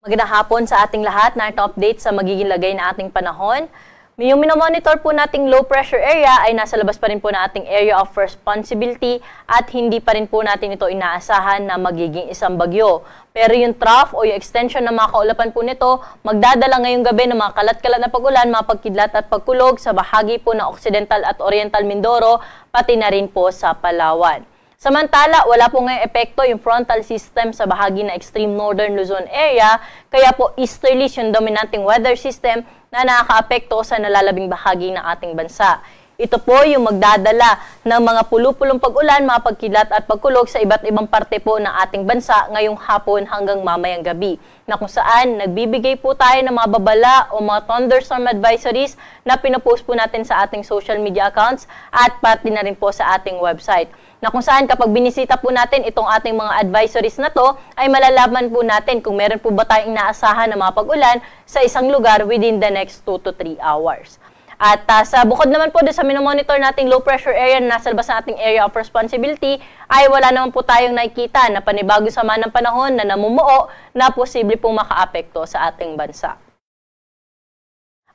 Magandang hapon sa ating lahat. Narito update sa magiging lagay na ating panahon. Yung minomonitor po nating low pressure area ay nasa labas pa rin po na ating area of responsibility at hindi pa rin po natin ito inaasahan na magiging isang bagyo. Pero yung trough o yung extension ng mga kaulapan po nito, magdadala ngayong gabi ng mga kalat-kalat na pag-ulan, mga pagkidlat at pagkulog sa bahagi po ng Occidental at Oriental Mindoro, pati na rin po sa Palawan. Samantala, wala po ngayong epekto yung frontal system sa bahagi na extreme northern Luzon area, kaya po easterlies yung dominanting weather system na nakaka-apekto sa nalalabing bahagi ng ating bansa. Ito po yung magdadala ng mga pulupulong pag-ulan, mga pagkilat at pagkulog sa iba't ibang parte po ng ating bansa ngayong hapon hanggang mamayang gabi, na kung saan nagbibigay po tayo ng mga babala o mga thunderstorm advisories na pinopost po natin sa ating social media accounts at pati na rin po sa ating website. Na kung saan kapag binisita po natin itong ating mga advisories na to, ay malalaman po natin kung meron po ba tayong inaasahan ng mga pag-ulan sa isang lugar within the next 2 to 3 hours. At sa bukod naman po doon sa minomonitor nating low pressure area na nasa labas ng ating area of responsibility, ay wala naman po tayong nakikita na panibagong sama ng panahon na namumuo na posible pong makaapekto sa ating bansa.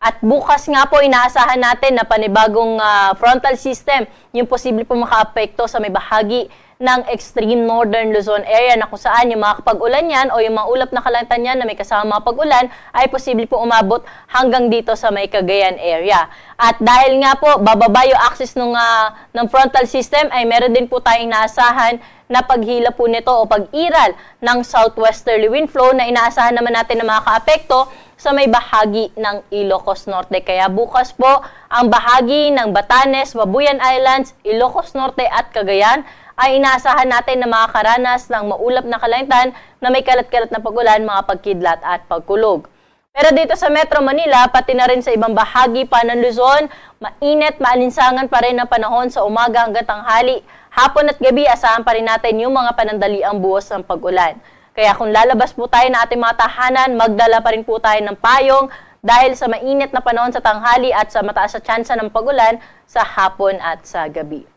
At bukas nga po, inaasahan natin na panibagong frontal system yung posible po makaapekto sa may bahagi ng extreme northern Luzon area, na kung saan yung mga pag-ulan yan o yung mga ulap na kalangitan yan na may kasama mga pag-ulan ay posible po umabot hanggang dito sa may Cagayan area. At dahil nga po bababa yung axis ng frontal system, ay meron din po tayong inaasahan na paghila po nito o pag-iral ng southwesterly wind flow na inaasahan naman natin na makaka-apekto sa may bahagi ng Ilocos Norte. Kaya bukas po, ang bahagi ng Batanes, Babuyan Islands, Ilocos Norte at Cagayan ay inaasahan natin na makakaranas ng maulap na kalangitan na may kalat-kalat na pag-ulan, mga pagkidlat at pagkulog. Pero dito sa Metro Manila, pati na rin sa ibang bahagi pa ng Luzon, mainit, maalinsangan pa rin ang panahon sa umaga hanggang tanghali. Hapon at gabi, asahan pa rin natin yung mga panandaliang buhos ng pag-ulan. Kaya kung lalabas po tayo na ating mga tahanan, magdala pa rin po tayo ng payong dahil sa mainit na panahon sa tanghali at sa mataas na tsansa ng pag-ulan sa hapon at sa gabi.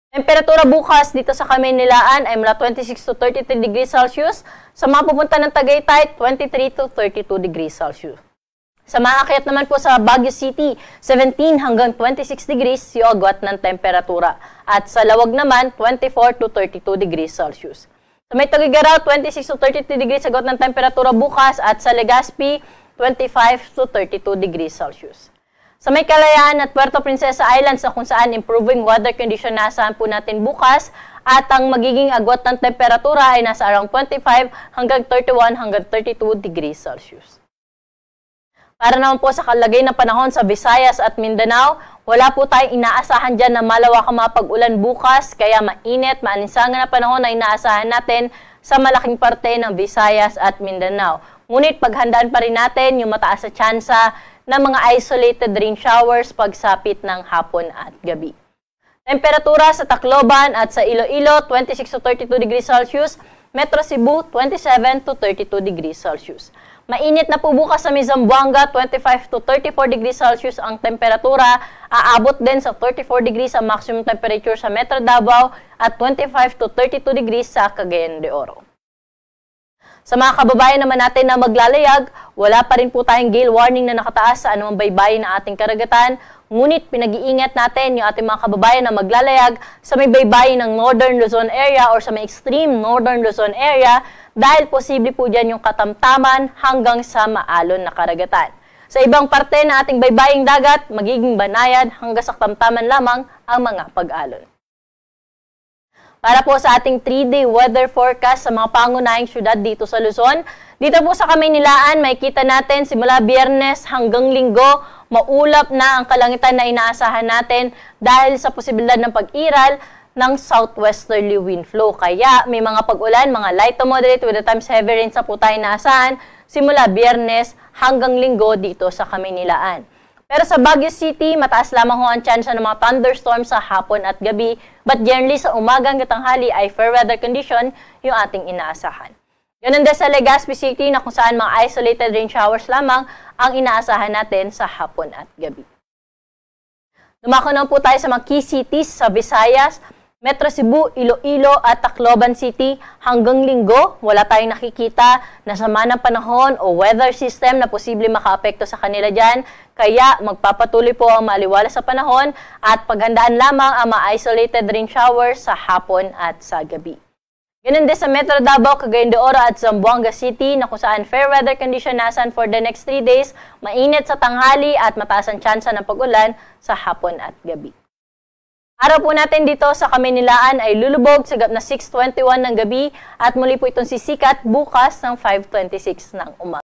Temperatura bukas dito sa Kamaynilaan ay mula 26 to 33 degrees Celsius. Sa mga pupunta ng Tagaytay, 23 to 32 degrees Celsius. Sa maakyat naman po sa Baguio City, 17 hanggang 26 degrees yung agwat ng temperatura. At sa Lawag naman, 24 to 32 degrees Celsius. Sa may Tugigaraw, 26 to 33 degrees agwat ng temperatura bukas. At sa Legazpi, 25 to 32 degrees Celsius. Sa may Kalayaan at Puerto Princesa Islands na kung saan improving weather condition naasahan po natin bukas at ang magiging agwat ng temperatura ay nasa around 25 hanggang 31 hanggang 32 degrees Celsius. Para naman po sa kalagay ng panahon sa Visayas at Mindanao, wala po tayong inaasahan dyan na malawakang mga pag-ulan bukas, kaya mainit, maalinsangan na panahon na inaasahan natin sa malaking parte ng Visayas at Mindanao. Ngunit paghandaan pa rin natin yung mataas na tsansa ng mga isolated rain showers pagsapit ng hapon at gabi. Temperatura sa Tacloban at sa Iloilo, 26 to 32 degrees Celsius. Metro Cebu, 27 to 32 degrees Celsius. Mainit na po bukas sa Zamboanga, 25 to 34 degrees Celsius ang temperatura. Aabot din sa 34 degrees ang maximum temperature sa Metro Davao at 25 to 32 degrees sa Cagayan de Oro. Sa mga kababayan naman natin na maglalayag, wala pa rin po tayong gale warning na nakataas sa anumang baybayin ng ating karagatan. Ngunit pinag-iingat natin yung ating mga kababayan na maglalayag sa may baybayin ng Northern Luzon area or sa may extreme Northern Luzon area dahil posible po dyan yung katamtaman hanggang sa maalon na karagatan. Sa ibang parte ng ating baybaying dagat, magiging banayad hanggang sa katamtaman lamang ang mga pag-alon. Para po sa ating 3-day weather forecast sa mga pangunahing syudad dito sa Luzon, dito po sa Kamaynilaan, makikita natin simula Biyernes hanggang Linggo, maulap na ang kalangitan na inaasahan natin dahil sa posibilidad ng pag-iral ng southwesterly wind flow. Kaya may mga pag-ulan, mga light to moderate with the times heavy rains na po tayo inaasahan simula Biyernes hanggang Linggo dito sa Kamaynilaan. Pero sa Baguio City, mataas lamang ho ang tsansa ng mga thunderstorms sa hapon at gabi, but generally sa umaga hanggang tanghali ay fair weather condition yung ating inaasahan. Ganun din sa Legazpi City na kung saan mga isolated rain showers lamang ang inaasahan natin sa hapon at gabi. Dumako naman po tayo sa mga key cities sa Visayas. Metro Cebu, Iloilo at Tacloban City, hanggang linggo, wala tayong nakikita na sama ng panahon o weather system na posible makaapekto sa kanila dyan. Kaya magpapatuloy po ang maliwalas sa panahon at paghandaan lamang ang mga isolated rain showers sa hapon at sa gabi. Ganun din sa Metro Davao, Cagayan de Oro at Zamboanga City na kung saan fair weather condition nasan for the next 3 days, mainit sa tanghali at mataas ang tsansa ng pag-ulan sa hapon at gabi. Araw po natin dito sa Kamaynilaan ay lulubog sa gap na 6:21 ng gabi at muli po itong sisikat bukas ng 5:26 ng umaga.